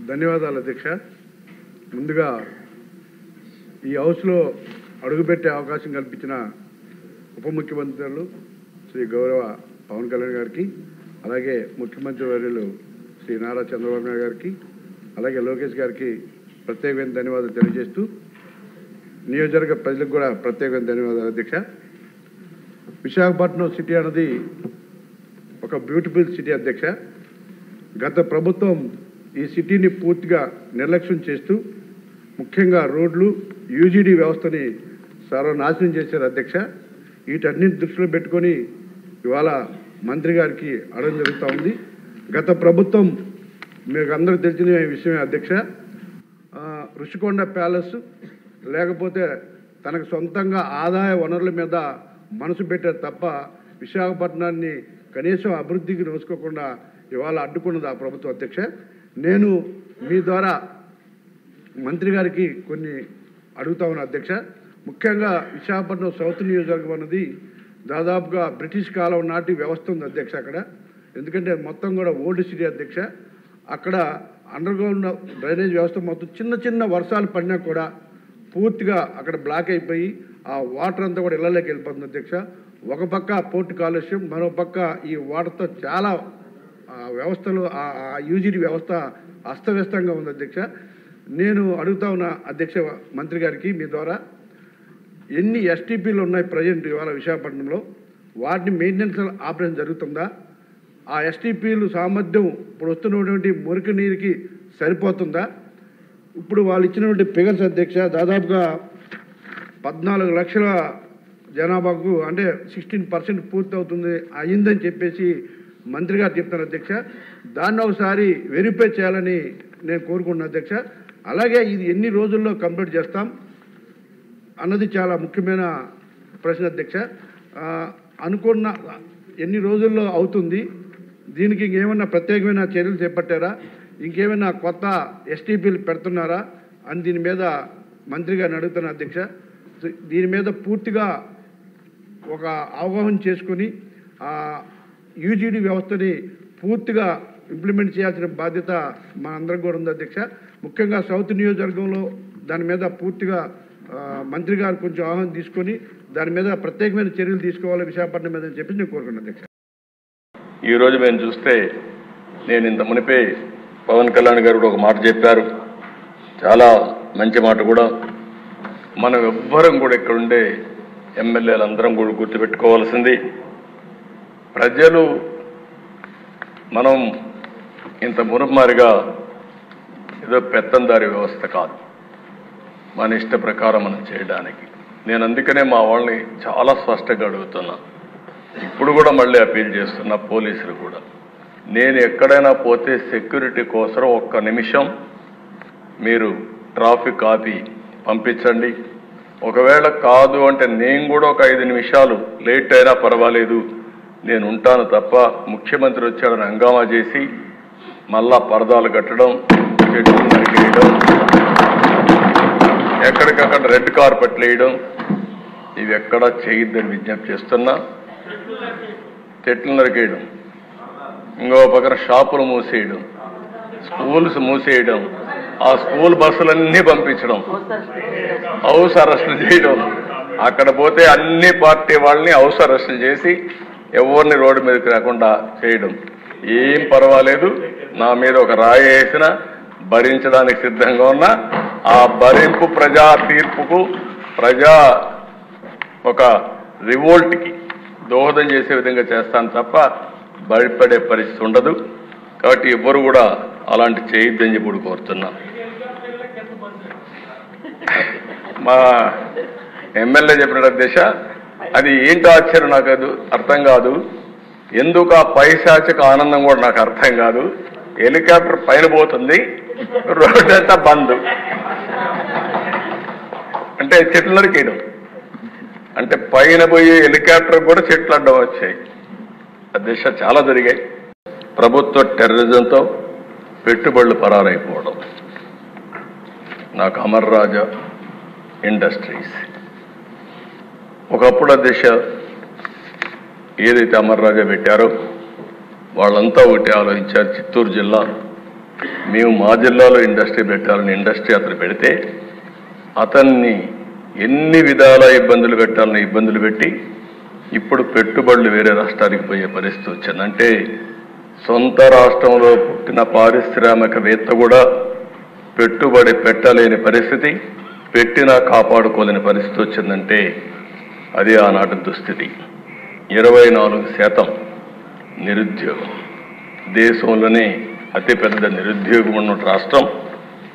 ధన్యవాదాలు అధ్యక్ష. ముందుగా ఈ హౌస్లో అడుగుపెట్టే అవకాశం కల్పించిన ఉప ముఖ్యమంత్రులు శ్రీ గౌరవ పవన్ కళ్యాణ్ గారికి, అలాగే ముఖ్యమంత్రి వర్యులు శ్రీ నారా చంద్రబాబు నాయుడు గారికి, అలాగే లోకేష్ గారికి ప్రత్యేకమైన ధన్యవాదాలు తెలియజేస్తూ నియోజకవర్గ ప్రజలకు కూడా ప్రత్యేకమైన ధన్యవాదాలు అధ్యక్ష. విశాఖపట్నం సిటీ అన్నది ఒక బ్యూటిఫుల్ సిటీ అధ్యక్ష. గత ప్రభుత్వం ఈ సిటీని పూర్తిగా నిర్లక్ష్యం చేస్తూ ముఖ్యంగా రోడ్లు, యూజీడీ వ్యవస్థని సర్వనాశనం చేశారు అధ్యక్ష. వీటన్నింటి దృష్టిలో పెట్టుకొని ఇవాళ మంత్రి గారికి అడగడం జరుగుతూ ఉంది. గత ప్రభుత్వం మీకు అందరూ తెలిసిన విషయమే అధ్యక్ష. రుషికొండ ప్యాలెస్ లేకపోతే తనకు సొంతంగా ఆదాయ వనరుల మీద మనసు పెట్టారు తప్ప విశాఖపట్నాన్ని కనీసం అభివృద్ధికి నోసుకోకుండా ఇవాళ అడ్డుకున్నది ఆ ప్రభుత్వం అధ్యక్ష. నేను మీ ద్వారా మంత్రి గారికి కొన్ని అడుగుతా ఉన్నా అధ్యక్ష. ముఖ్యంగా విశాఖపట్నం సౌత్ నియోజకవర్గం అన్నది దాదాపుగా బ్రిటిష్ కాలం నాటి వ్యవస్థ ఉంది అధ్యక్ష అక్కడ. ఎందుకంటే మొత్తం కూడా ఓల్డ్ సిటీ అధ్యక్ష. అక్కడ అండర్గ్రౌండ్ డ్రైనేజ్ వ్యవస్థ మొత్తం చిన్న చిన్న వర్షాలు పడినా కూడా పూర్తిగా అక్కడ బ్లాక్ అయిపోయి ఆ వాటర్ అంతా కూడా ఇళ్లలోకి వెళ్ళిపోతుంది అధ్యక్ష. ఒక పక్క పోర్టు కాలుష్యం, మరో పక్క ఈ వాటర్తో చాలా వ్యవస్థలు ఆ యూజీడీ వ్యవస్థ అస్తవ్యస్తంగా ఉంది అధ్యక్ష. నేను అడుగుతా ఉన్న అధ్యక్ష మంత్రి గారికి మీ ద్వారా ఎన్ని ఎస్టీపీలు ఉన్నాయి ప్రజెంట్ ఇవాళ విశాఖపట్నంలో, వాటిని మెయింటెనెన్స్ ఆపరేషన్ జరుగుతుందా? ఆ ఎస్టీపీలు సామర్థ్యం ఇప్పుడు వస్తున్నటువంటి మురికి నీరుకి సరిపోతుందా? ఇప్పుడు వాళ్ళు ఇచ్చినటువంటి ఫిగర్స్ అధ్యక్ష దాదాపుగా 14 లక్షల జనాభాకు అంటే 16% పూర్తి అవుతుంది అయిందని చెప్పేసి మంత్రి గారు చెప్తారు అధ్యక్ష. దాన్ని ఒకసారి వెరిఫై చేయాలని నేను కోరుకుంటున్నాను అధ్యక్ష. అలాగే ఇది ఎన్ని రోజుల్లో కంప్లీట్ చేస్తాం అన్నది చాలా ముఖ్యమైన ప్రశ్న అధ్యక్ష. అనుకున్న ఎన్ని రోజుల్లో అవుతుంది? దీనికి ఇంకేమైనా ప్రత్యేకమైన చర్యలు చేపట్టారా? ఇంకేమైనా కొత్త ఎస్టీపీలు పెడుతున్నారా అని దీని మీద మంత్రి గారిని అడుగుతున్నా అధ్యక్ష. దీని మీద పూర్తిగా ఒక అవగాహన చేసుకుని యూజీడీ వ్యవస్థని పూర్తిగా ఇంప్లిమెంట్ చేయాల్సిన బాధ్యత మనందరం కూడా ఉంది అధ్యక్ష. ముఖ్యంగా సౌత్ నియోజకవర్గంలో దాని మీద పూర్తిగా మంత్రి గారు కొంచెం ఆహ్వానం తీసుకొని దాని మీద ప్రత్యేకమైన చర్యలు తీసుకోవాలి విశాఖపట్నం మీద అని చెప్పి నేను కోరుకున్నాను అధ్యక్ష. ఈరోజు మేము చూస్తే నేను ఇంత మునిపే పవన్ కళ్యాణ్ గారు కూడా ఒక మాట చెప్పారు, చాలా మంచి మాట కూడా. మనం ఎవ్వరం కూడా ఇక్కడ ఉండే ఎమ్మెల్యేలు అందరం కూడా గుర్తుపెట్టుకోవాల్సింది, ప్రజలు మనం ఇంత మురుమారిగా ఏదో పెత్తందారి వ్యవస్థ కాదు, మన ఇష్ట ప్రకారం మనం చేయడానికి. నేను అందుకనే మా వాళ్ళని చాలా స్పష్టంగా అడుగుతున్నా, ఇప్పుడు కూడా మళ్ళీ అపీల్ చేస్తున్నా పోలీసులు కూడా, నేను ఎక్కడైనా పోతే సెక్యూరిటీ కోసం ఒక్క నిమిషం మీరు ట్రాఫిక్ ఆపి పంపించండి. ఒకవేళ కాదు అంటే నేను కూడా ఒక 5 నిమిషాలు లేట్ అయినా పర్వాలేదు, నేను ఉంటాను తప్ప ముఖ్యమంత్రి వచ్చాడని హంగామా చేసి మళ్ళా పరదాలు కట్టడం, చెట్లు నరికేయడం, ఎక్కడికక్కడ రెడ్ కార్పెట్లు వేయడం ఇవి ఎక్కడా చేయొద్దని విజ్ఞప్తి చేస్తున్నా. చెట్లు నరికేయడం, ఇంకో పక్కన షాపులు మూసేయడం, స్కూల్స్ మూసేయడం, ఆ స్కూల్ బస్సులన్నీ పంపించడం, హౌస్ అరెస్టులు చేయడం, అక్కడ పోతే అన్ని పార్టీ వాళ్ళని హౌస్ అరెస్టులు చేసి ఎవరిని రోడ్డు మీదకి రాకుండా చేయడం. ఏం పర్వాలేదు, నా మీద ఒక రాయి వేసినా భరించడానికి సిద్ధంగా ఉన్నా. ఆ భరింపు ప్రజా తీర్పుకు, ప్రజా ఒక రివోల్ట్కి దోహదం చేసే విధంగా చేస్తాను తప్ప భయపడే పరిస్థితి ఉండదు. కాబట్టి ఎవ్వరు కూడా అలాంటి చేయొద్దని చెప్పి కోరుతున్నా. మా ఎమ్మెల్యే చెప్పిన దిశ అది ఏంటో ఆశ్చర్యం నాకు అది అర్థం కాదు. ఎందుకు ఆ పైశాచిక ఆనందం కూడా నాకు అర్థం కాదు. హెలికాప్టర్ పైన పోతుంది, రోడ్డు అంతా బంద్, అంటే చెట్లు నరికేయడం, అంటే పైన పోయి హెలికాప్టర్ కూడా చెట్లు అడ్డం వచ్చాయి. ఆ దిశ చాలా జరిగాయి. ప్రభుత్వ టెర్రరిజంతో పెట్టుబడులు పరారైపోవడం, నాకు అమర్ రాజా ఇండస్ట్రీస్ ఒకప్పుడు ఆ దిశ ఏదైతే అమర్ రాజా పెట్టారో వాళ్ళంతా ఒకటి ఆలోచించారు. చిత్తూరు జిల్లా మేము మా జిల్లాలో ఇండస్ట్రీ పెట్టాలని ఇండస్ట్రీ అతను పెడితే అతన్ని ఎన్ని విధాల ఇబ్బందులు పెట్టాలని ఇబ్బందులు పెట్టి ఇప్పుడు పెట్టుబడులు వేరే రాష్ట్రానికి పోయే పరిస్థితి వచ్చింది. అంటే సొంత రాష్ట్రంలో పుట్టిన పారిశ్రామికవేత్త కూడా పెట్టుబడి పెట్టలేని పరిస్థితి, పెట్టినా కాపాడుకోలేని పరిస్థితి వచ్చిందంటే అది ఆనాటి దుస్థితి. 24% నిరుద్యోగం, దేశంలోనే అతిపెద్ద నిరుద్యోగం ఉన్న రాష్ట్రం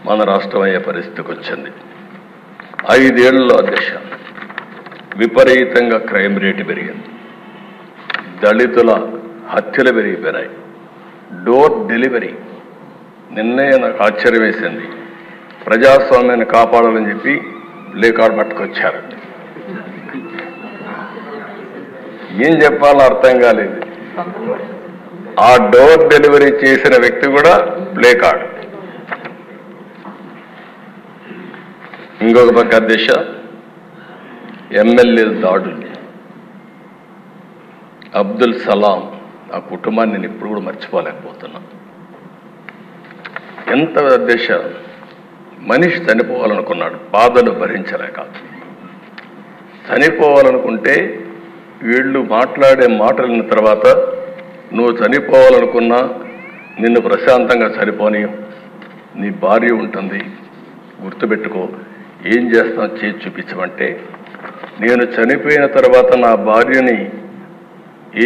మన రాష్ట్రం అయ్యే పరిస్థితికి వచ్చింది. 5 ఏళ్లలో దిశ విపరీతంగా క్రైమ్ రేటు పెరిగింది, దళితుల హత్యలు పెరిగిపోయాయి, డోర్ డెలివరీ. నిన్నే నాకు ఆశ్చర్యం వేసింది, ప్రజాస్వామ్యాన్ని కాపాడాలని చెప్పి లేకాడు పట్టుకొచ్చారు. ఏం చెప్పాలో అర్థం కాలేదు. ఆ డోర్ డెలివరీ చేసిన వ్యక్తి కూడా ప్లే కార్డ్. ఇంకొక పక్క దిశ ఎమ్మెల్యేల దాడులు. అబ్దుల్ సలాం ఆ కుటుంబాన్ని నేను ఇప్పుడు కూడా మర్చిపోలేకపోతున్నా. ఎంత దిశ మనిషి చనిపోవాలనుకున్నాడు, బాధలు భరించలేక. చనిపోవాలనుకుంటే వీళ్ళు మాట్లాడే మాటలిన తర్వాత నువ్వు చనిపోవాలనుకున్నా నిన్ను ప్రశాంతంగా చనిపోని నీ భార్య ఉంటుంది, గుర్తుపెట్టుకో, ఏం చేస్తాం చేసి చూపించమంటే, నేను చనిపోయిన తర్వాత నా భార్యని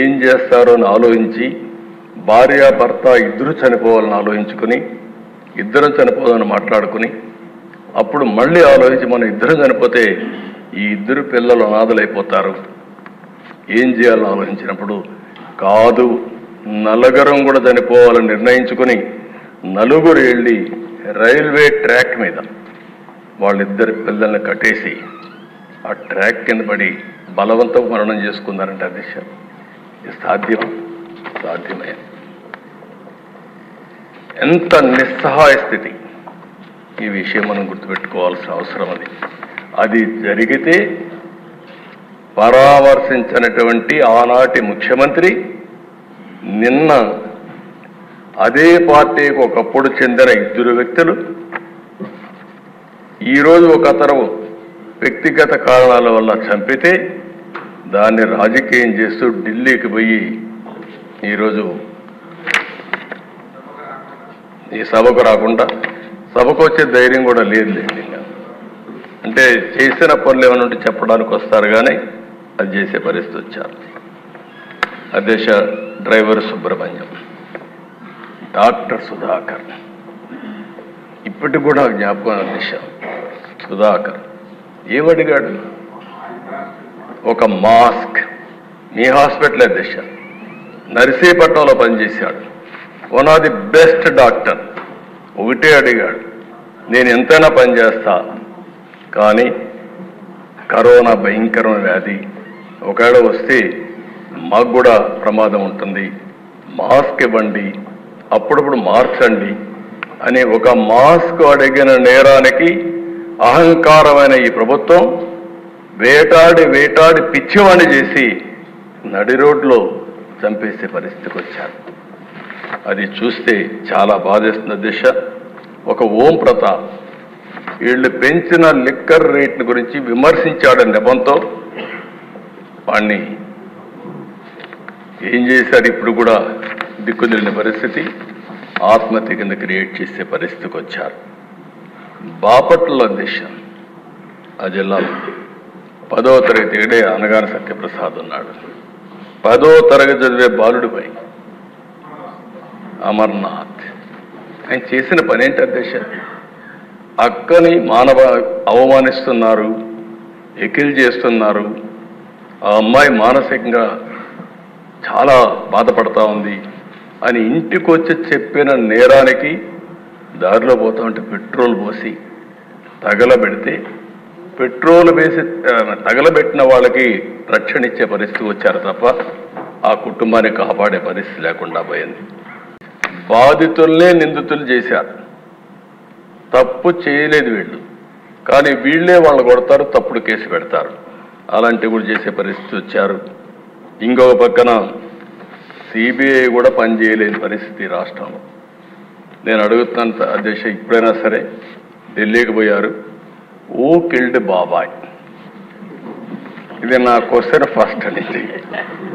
ఏం చేస్తారో అని ఆలోచించి భార్య భర్త ఇద్దరు చనిపోవాలని ఆలోచించుకుని ఇద్దరం చనిపోవాలని మాట్లాడుకుని అప్పుడు మళ్ళీ ఆలోచించి మనం ఇద్దరం చనిపోతే ఈ ఇద్దరు పిల్లలు అనాథలైపోతారు, ఏం చేయాలని ఆలోచించినప్పుడు కాదు నలుగురం కూడా చనిపోవాలని నిర్ణయించుకుని నలుగురు వెళ్ళి రైల్వే ట్రాక్ మీద వాళ్ళిద్దరి పిల్లల్ని కట్టేసి ఆ ట్రాక్ కింద పడి బలవంతం మరణం చేసుకున్నారంటే అది సాధ్యమా? సాధ్యమే. ఎంత నిస్సహాయ స్థితి. ఈ విషయం మనం గుర్తుపెట్టుకోవాల్సిన అవసరం అది జరిగితే పరామర్శించినటువంటి ఆనాటి ముఖ్యమంత్రి నిన్న అదే పార్టీకి ఒకప్పుడు చెందిన ఇద్దరు వ్యక్తులు ఈరోజు ఒక అతను వ్యక్తిగత కారణాల వల్ల చంపితే దాన్ని రాజకీయం చేస్తూ ఢిల్లీకి పోయి ఈరోజు ఈ సభకు రాకుండా, సభకు వచ్చే ధైర్యం కూడా లేదు. అంటే చేసిన పనులు ఏమైనా ఉంటే చెప్పడానికి వస్తారు కానీ అది చేసే పరిస్థితి వచ్చారు. అధ్యక్ష డ్రైవర్ సుబ్రహ్మణ్యం, డాక్టర్ సుధాకర్, ఇప్పటికి కూడా జ్ఞాపకం. అధ్యక్ష సుధాకర్ ఏమడిగాడు? ఒక మాస్క్. మీ హాస్పిటల్ అధ్యక్ష నర్సీపట్నంలో పనిచేశాడు, one of the best doctor. ఒకటే అడిగాడు, నేను ఎంతైనా పనిచేస్తా కానీ కరోనా భయంకరమైన వ్యాధి, ఒకవేళ వస్తే మాకు కూడా ప్రమాదం ఉంటుంది, మాస్క్ ఇవ్వండి, అప్పుడప్పుడు మార్చండి అని ఒక మాస్క్ అడిగిన నేరానికి అహంకారమైన ఈ ప్రభుత్వం వేటాడి వేటాడి పిచ్చివాణి చేసి నడి రోడ్లో చంపేసే పరిస్థితికి వచ్చారు. అది చూస్తే చాలా బాధేస్తున్న దిశ. ఒక ఓం ప్రతాప్ వీళ్ళు పెంచిన లిక్కర్ రేట్ల గురించి విమర్శించాడని నెపంతో వాణ్ణి ఏం చేశారు? ఇప్పుడు కూడా దిక్కుదిలిన పరిస్థితి, ఆత్మహత్య కింద క్రియేట్ చేసే పరిస్థితికి వచ్చారు. బాపట్ల దిశ ఆ జిల్లాలో 10వ తరగతి అనగాని సత్యప్రసాద్ ఉన్నాడు. 10వ తరగతి చదివే బాలుడిపై అమర్నాథ్ ఆయన చేసిన పని ఏంటి అధ్యక్ష? అక్కని అవమానిస్తున్నారు, ఎకిల్ చేస్తున్నారు. ఆ అమ్మాయి మానసికంగా చాలా బాధపడతా ఉంది అని ఇంటికి వచ్చి చెప్పిన నేరానికి దారిలో పోతా ఉంటే పెట్రోల్ పోసి తగలబెడితే, పెట్రోల్ వేసి తగలబెట్టిన వాళ్ళకి రక్షణ ఇచ్చే పరిస్థితి వచ్చారు తప్ప ఆ కుటుంబాన్ని కాపాడే పరిస్థితి లేకుండా పోయింది. బాధితుల్నే నిందితులు చేశారు. తప్పు చేయలేదు వీళ్ళు, కానీ వీళ్ళే వాళ్ళు కొడతారు, తప్పుడు కేసు పెడతారు. అలాంటివి కూడా చేసే పరిస్థితి వచ్చారు. ఇంకొక పక్కన సిబిఐ కూడా పనిచేయలేని పరిస్థితి రాష్ట్రంలో. నేను అడుగుతున్నాను అధ్యక్ష, ఇప్పుడైనా సరే ఢిల్లీకి పోయారు, ఓ కిల్డ్ బాబాయ్, ఇది నా క్వశ్చన్ ఫస్ట్ నుంచి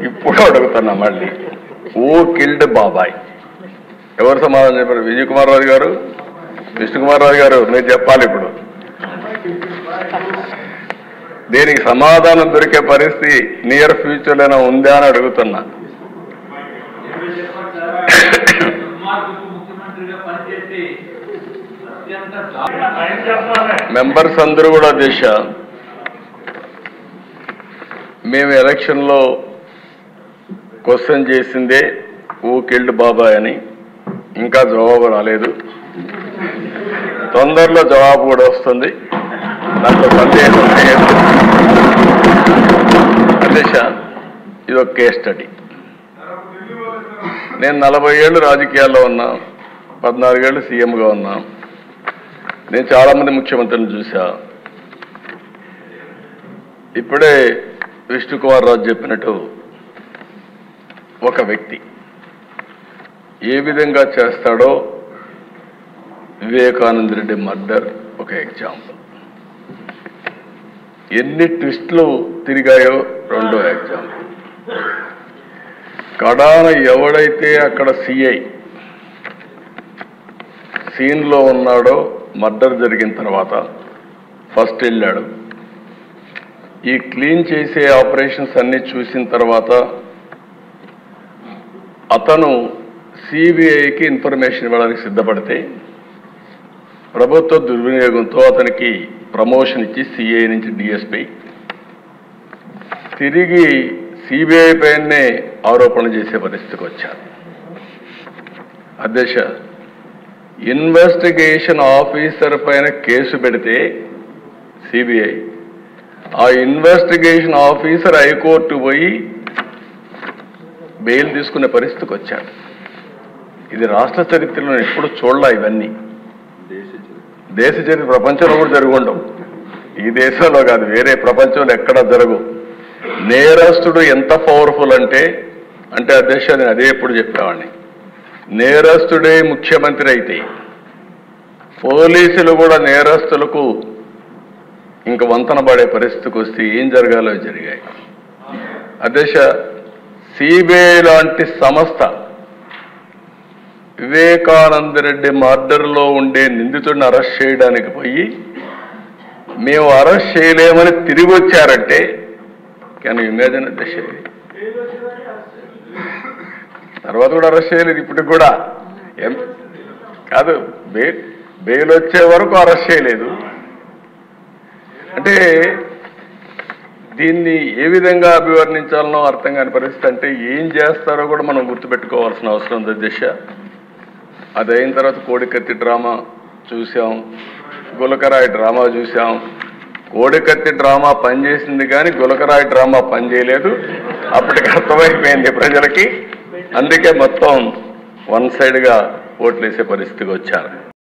ఇప్పుడు అడుగుతున్నా మళ్ళీ, ఓ కిల్డ్ బాబాయ్ ఎవరు సమాధానం చెప్పారు? విజయ్ కుమార్ రాజు గారు, విష్ణుకుమార్ రాజు గారు, మీరు చెప్పాలి ఇప్పుడు. దీనికి సమాధానం దొరికే పరిస్థితి నియర్ ఫ్యూచర్లోనే ఉందా అని అడుగుతున్నా. మెంబర్స్ అందరూ కూడా దేశ మేము ఎలక్షన్లో క్వశ్చన్ చేసిందే ఓ కిల్డ్ బాబాయ్ అని, ఇంకా జవాబు రాలేదు. తొందరలో జవాబు కూడా వస్తుంది, దాంట్లో సందేహం లేదు. అధ్యక్ష, ఇది ఒక కేస్ స్టడీ. నేను 40 ఏళ్ళు రాజకీయాల్లో ఉన్నా, 14 ఏళ్ళు సీఎంగా ఉన్నా. నేను చాలామంది ముఖ్యమంత్రులను చూసా. ఇప్పుడే విష్ణుకుమార్ రాజు చెప్పినట్టు ఒక వ్యక్తి ఏ విధంగా చేస్తాడో వివేకానంద రెడ్డి మర్డర్ ఒక ఎగ్జాంపుల్. ఎన్ని ట్విస్టులు తిరిగాయో రెండో ఎగ్జాంపుల్. కడాన ఎవడైతే అక్కడ సిఐ సీన్లో ఉన్నాడో మర్డర్ జరిగిన తర్వాత ఫస్ట్ వెళ్ళాడు. ఈ క్లీన్ చేసే ఆపరేషన్స్ అన్ని చూసిన తర్వాత అతను సిబిఐకి ఇన్ఫర్మేషన్ ఇవ్వడానికి సిద్ధపడితే ప్రభుత్వ దుర్వినియోగంతో అతనికి ప్రమోషన్ ఇచ్చి సిఐ నుంచి డిఎస్పీ తిరిగి సిబిఐ పైనే ఆరోపణలు చేసే పరిస్థితికి వచ్చారు. అధ్యక్ష, ఇన్వెస్టిగేషన్ ఆఫీసర్ పైన కేసు పెడితే సిబిఐ, ఆ ఇన్వెస్టిగేషన్ ఆఫీసర్ హైకోర్టు పోయి బెయిల్ తీసుకునే పరిస్థితికి వచ్చాడు. ఇది రాష్ట్ర చరిత్రలో ఎప్పుడు చూడలే. ఇవన్నీ దేశ చరిత్ర ప్రపంచంలో కూడా జరుగుండవు. ఈ దేశంలో కాదు, వేరే ప్రపంచంలో ఎక్కడా జరగవు. నేరస్తుడు ఎంత పవర్ఫుల్ అంటే అధ్యక్ష, నేను అదే ఎప్పుడు చెప్పేవాడిని, నేరస్తుడే ముఖ్యమంత్రి అయితే పోలీసులు కూడా నేరస్తులకు ఇంక వంతన పడే పరిస్థితికి వస్తే ఏం జరగాలో జరిగాయి. అధ్యక్ష, సిబిఐ లాంటి సంస్థ వివేకానంద రెడ్డి మర్డర్లో ఉండే నిందితుడిని అరెస్ట్ చేయడానికి పోయి మేము అరెస్ట్ చేయలేమని తిరిగి వచ్చారంటే కానీ ఇమేజిన్ అధ్యక్ష. తర్వాత కూడా అరెస్ట్ చేయలేదు, ఇప్పటికి కూడా కాదు, బెయిల్ వచ్చే వరకు అరెస్ట్ చేయలేదు. అంటే దీన్ని ఏ విధంగా అభివర్ణించాలనో అర్థం కాని పరిస్థితి. అంటే ఏం చేస్తారో కూడా మనం గుర్తుపెట్టుకోవాల్సిన అవసరం ఉంది అధ్యక్ష. అది అయిన తర్వాత కోడికత్తి డ్రామా చూసాం, గులకరాయి డ్రామా చూసాం. కోడికత్తి డ్రామా పనిచేసింది కానీ గులకరాయి డ్రామా పనిచేయలేదు. అప్పటికి అర్థమైపోయింది ప్రజలకి. అందుకే మొత్తం వన్ సైడ్గా ఓట్లేసే పరిస్థితికి వచ్చారు.